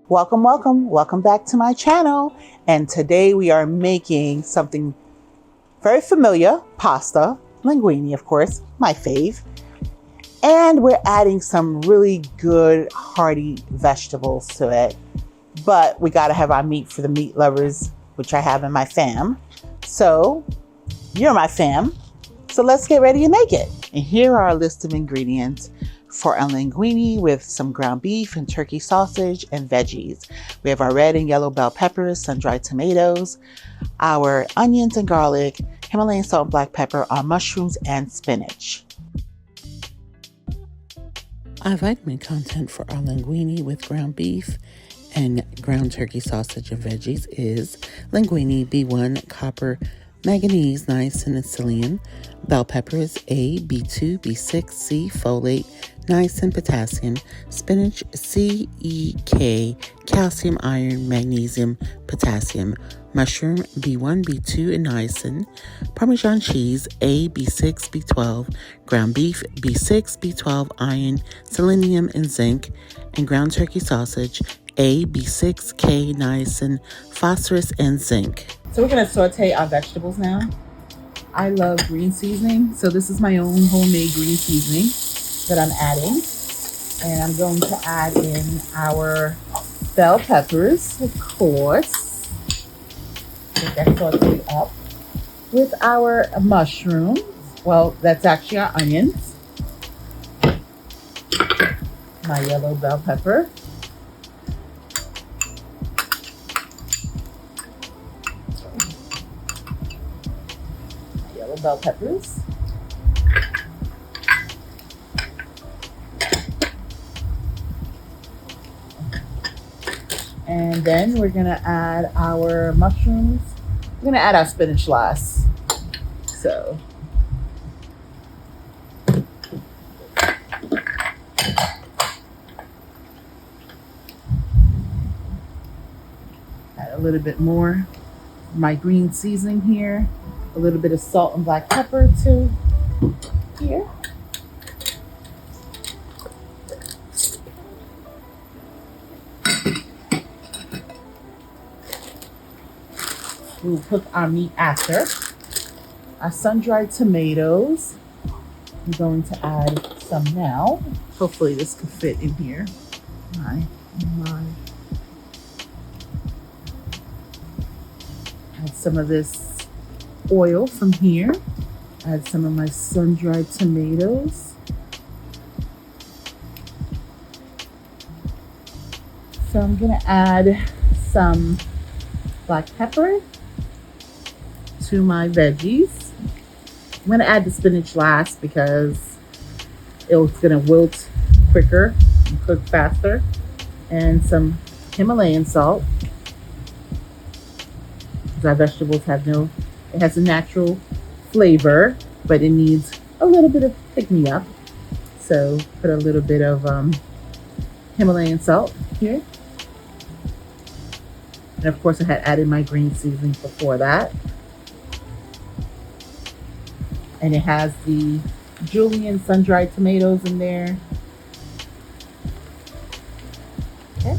Welcome back to my channel. And today we are making something very familiar, pasta, linguine, of course, my fave. And we're adding some really good hearty vegetables to it. But we gotta have our meat for the meat lovers, which I have in my fam. So you're my fam. So let's get ready to make it. And here are a list of ingredients for a linguine with some ground beef and turkey sausage and veggies. We have our red and yellow bell peppers, sun-dried tomatoes, our onions and garlic, Himalayan salt and black pepper, our mushrooms and spinach. Our vitamin content for our linguine with ground beef and ground turkey sausage and veggies is linguine B1, copper, manganese, niacin, and selenium, bell peppers A, B2, B6, C, folate, niacin, potassium, spinach C, E, K, calcium, iron, magnesium, potassium, mushroom B1, B2, and niacin, Parmesan cheese A, B6, B12, ground beef B6, B12, iron, selenium, and zinc, and ground turkey sausage A, B6, K, niacin, phosphorus, and zinc. So we're gonna saute our vegetables now. I love green seasoning, so this is my own homemade green seasoning that I'm adding. And I'm going to add in our bell peppers, of course. Get that sauteed up with our mushrooms. Well, that's actually our onions. My yellow bell pepper. Yellow bell peppers. And then we're gonna add our mushrooms. We're gonna add our spinach last. So add a little bit more of my green seasoning here. A little bit of salt and black pepper too here. We'll cook our meat after. Our sun-dried tomatoes. I'm going to add some now. Hopefully this could fit in here. My. Add some of this oil from here. Add some of my sun-dried tomatoes. So I'm gonna add some black pepper to my veggies. I'm gonna add the spinach last because it's gonna wilt quicker and cook faster. And some Himalayan salt. Because our vegetables have it has a natural flavor, but it needs a little bit of pick-me-up. So put a little bit of Himalayan salt here. And of course I had added my green seasoning before that. And it has the julienne sun-dried tomatoes in there. Okay.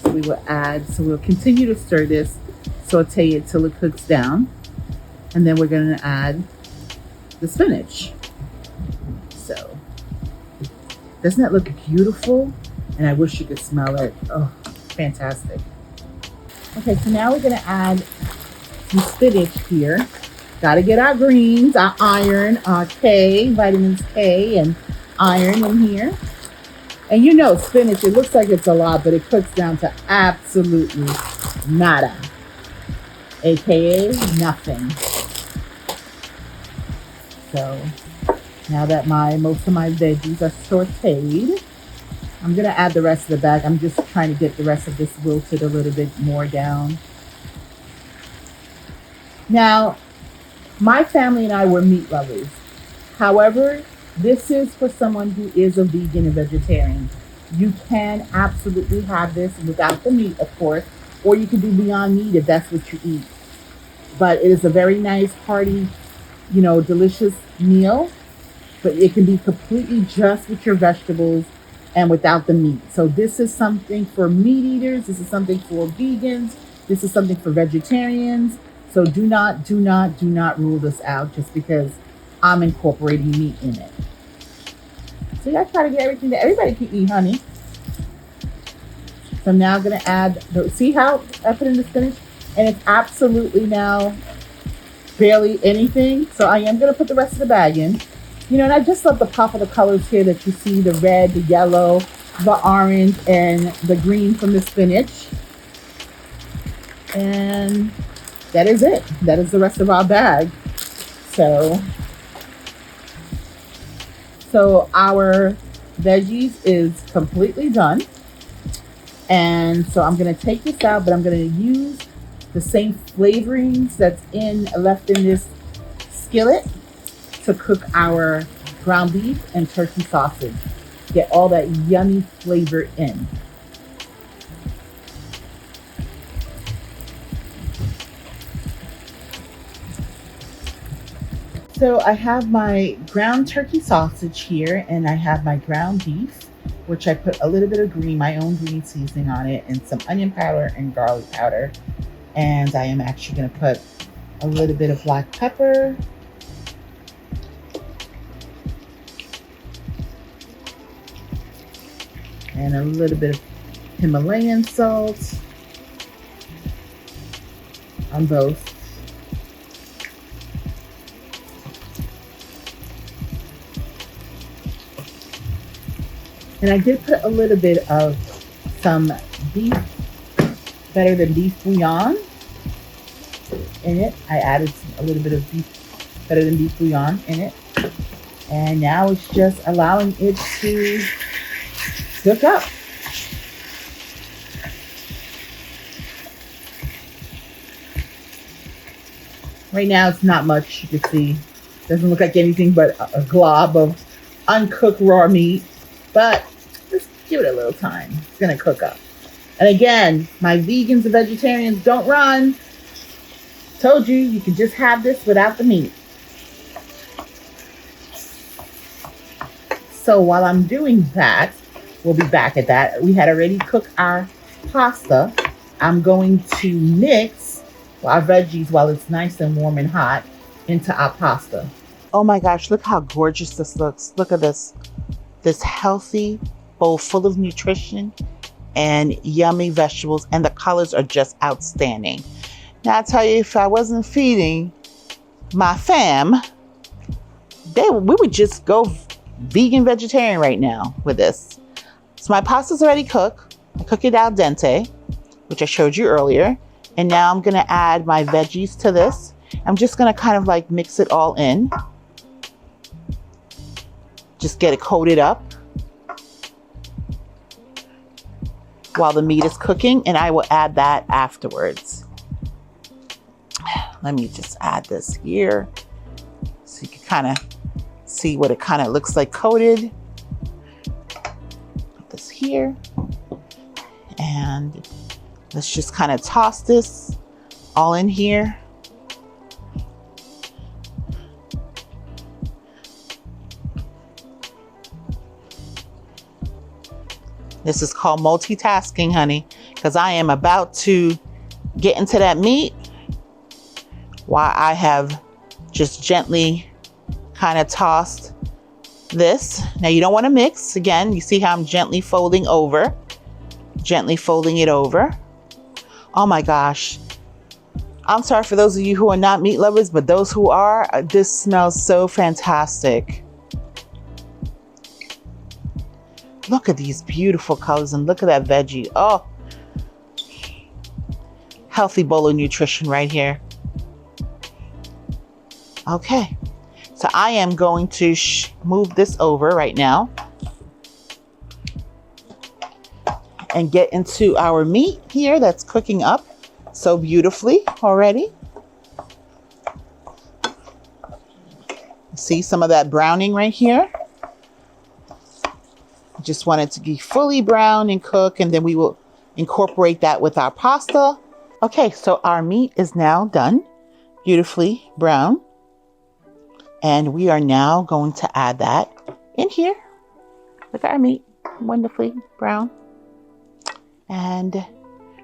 So we'll continue to stir this, saute it till it cooks down. And then we're gonna add the spinach. So, doesn't that look beautiful? And I wish you could smell it. Oh, fantastic. Okay, so now we're gonna add some spinach here. Gotta get our greens, our iron, our K, vitamins K and iron in here. And you know, spinach, it looks like it's a lot, but it cooks down to absolutely nada. AKA nothing. So now that most of my veggies are sauteed, I'm gonna add the rest of the bag. I'm just trying to get the rest of this wilted a little bit more down. Now, my family and I were meat lovers. However, this is for someone who is a vegan and vegetarian. You can absolutely have this without the meat, of course, or you can do Beyond Meat if that's what you eat. But it is a very nice, hearty, delicious meal. But it can be completely just with your vegetables and without the meat. So this is something for meat eaters. This is something for vegans. This is something for vegetarians. So do not rule this out just because I'm incorporating meat in it. So I try to get everything that everybody can eat, honey. So I'm now gonna add, see how I put in the spinach? And it's absolutely now barely anything. So I am gonna put the rest of the bag in. You know, and I just love the pop of the colors here that you see, the red, the yellow, the orange, and the green from the spinach. And that is it. That is the rest of our bag. So our veggies is completely done. And so I'm gonna take this out, but I'm gonna use the same flavorings that's left in this skillet to cook our ground beef and turkey sausage. Get all that yummy flavor in. So I have my ground turkey sausage here, and I have my ground beef, which I put a little bit of my own green seasoning on it, and some onion powder and garlic powder. And I am actually gonna put a little bit of black pepper, and a little bit of Himalayan salt on both. And I did put a little bit of some beef, better than beef bouillon in it. I added a little bit of beef, better than beef bouillon in it. And now it's just allowing it to cook up. Right now it's not much, you can see. Doesn't look like anything but a glob of uncooked raw meat. But just give it a little time. It's gonna cook up. And again, my vegans and vegetarians, don't run. Told you, you can just have this without the meat. So while I'm doing that, we'll be back at that. We had already cooked our pasta. I'm going to mix our veggies while it's nice and warm and hot into our pasta. Oh my gosh, look how gorgeous this looks. Look at this. This healthy bowl full of nutrition and yummy vegetables, and the colors are just outstanding. Now I tell you, if I wasn't feeding my fam, we would just go vegan vegetarian right now with this. So my pasta's already cooked. I cook it al dente, which I showed you earlier. And now I'm gonna add my veggies to this. I'm just gonna kind of like mix it all in. Just get it coated up while the meat is cooking, and I will add that afterwards. Let me just add this here so you can kind of see what it kind of looks like coated. Put this here, and let's just kind of toss this all in here. This is called multitasking, honey, because I am about to get into that meat while I have just gently kind of tossed this. Now you don't want to mix. Again, you see how I'm gently folding it over. Oh my gosh. I'm sorry for those of you who are not meat lovers, but those who are, this smells so fantastic. Look at these beautiful colors, and look at that veggie. Oh, healthy bowl of nutrition right here. Okay, so I am going to move this over right now and get into our meat here that's cooking up so beautifully already. See some of that browning right here? Just want it to be fully brown and cook, and then we will incorporate that with our pasta. Okay, so our meat is now done, beautifully brown. And we are now going to add that in here. Look at our meat. wonderfully brown. And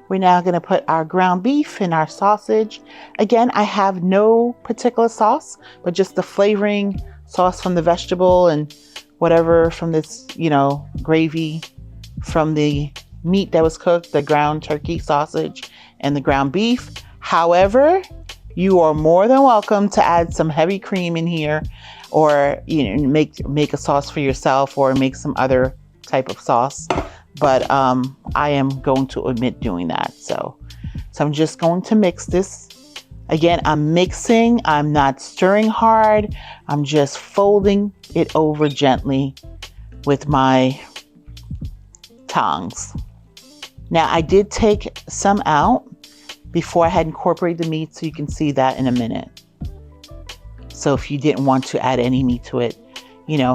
we're now going to put our ground beef and our sausage. Again, I have no particular sauce, but just the flavoring sauce from the vegetable and whatever from this, gravy from the meat that was cooked, the ground turkey sausage and the ground beef. However, you are more than welcome to add some heavy cream in here, or make a sauce for yourself, or make some other type of sauce. But I am going to omit doing that. So I'm just going to mix this. Again, I'm mixing. I'm not stirring hard. I'm just folding it over gently with my tongs. Now, I did take some out before I had incorporated the meat, so you can see that in a minute. So if you didn't want to add any meat to it,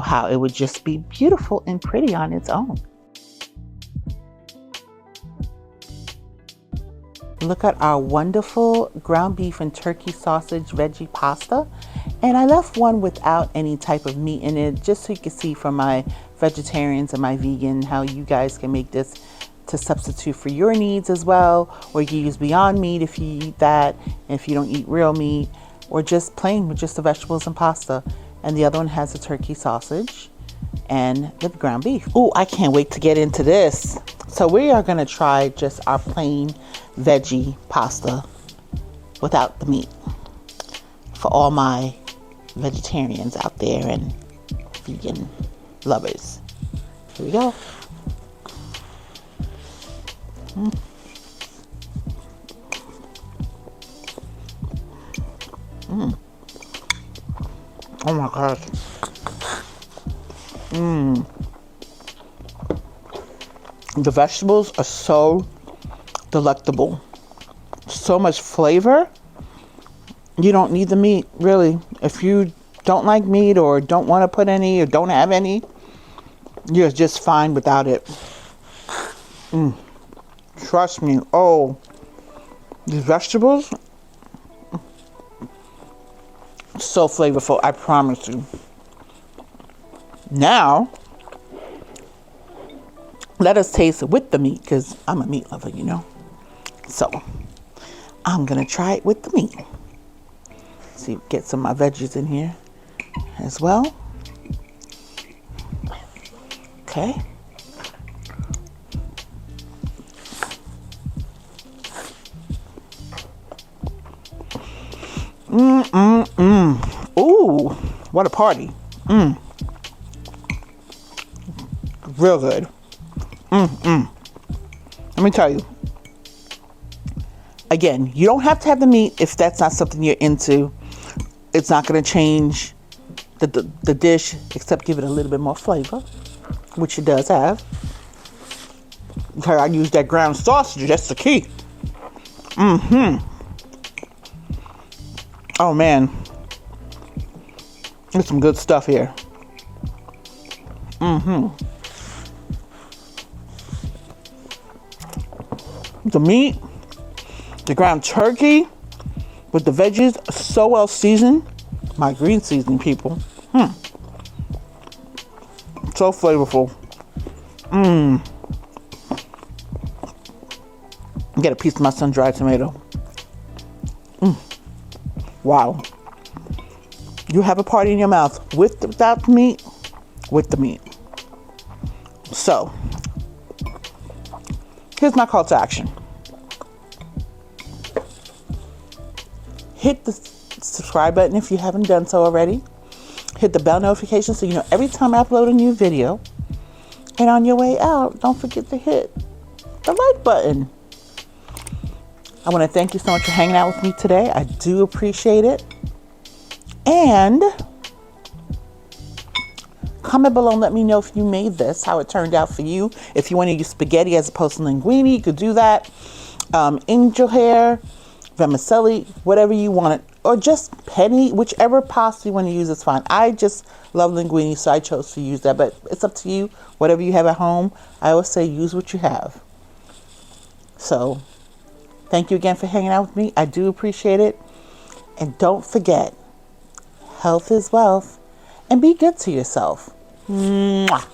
how it would just be beautiful and pretty on its own. Look at our wonderful ground beef and turkey sausage veggie pasta. And I left one without any type of meat in it, just so you can see from my vegetarians and my vegan how you guys can make this to substitute for your needs as well. Or you can use Beyond Meat if you eat that, if you don't eat real meat, or just plain with just the vegetables and pasta. And the other one has the turkey sausage and the ground beef. Oh, I can't wait to get into this. So we are gonna try just our plain veggie pasta without the meat for all my vegetarians out there and vegan lovers. Here we go. Oh my gosh. The vegetables are so delectable. So much flavor. You don't need the meat, really. If you don't like meat or don't want to put any or don't have any, you're just fine without it. Trust me. Oh, these vegetables, so flavorful, I promise you. Now, let us taste it with the meat, because I'm a meat lover, So, I'm going to try it with the meat. See, get some of my veggies in here as well. Okay. Ooh, what a party. Real good. Let me tell you. Again, you don't have to have the meat if that's not something you're into. It's not going to change the dish, except give it a little bit more flavor, which it does have. Okay, I use that ground sausage. That's the key. Oh man, there's some good stuff here. The meat, the ground turkey with the veggies, so well seasoned. My green seasoning, people. So flavorful. Get a piece of my sun-dried tomato. Wow. You have a party in your mouth without the meat, with the meat. So, here's my call to action. Hit the subscribe button if you haven't done so already. Hit the bell notification so you know every time I upload a new video. And on your way out, don't forget to hit the like button. I want to thank you so much for hanging out with me today. I do appreciate it. And comment below and let me know if you made this, how it turned out for you. If you want to use spaghetti as opposed to linguine, you could do that. Angel hair, vermicelli, whatever you want. Or just penny, whichever pasta you want to use is fine. I just love linguine, so I chose to use that. But it's up to you, whatever you have at home. I always say use what you have. So, thank you again for hanging out with me. I do appreciate it. And don't forget, health is wealth. And be good to yourself. Mwah.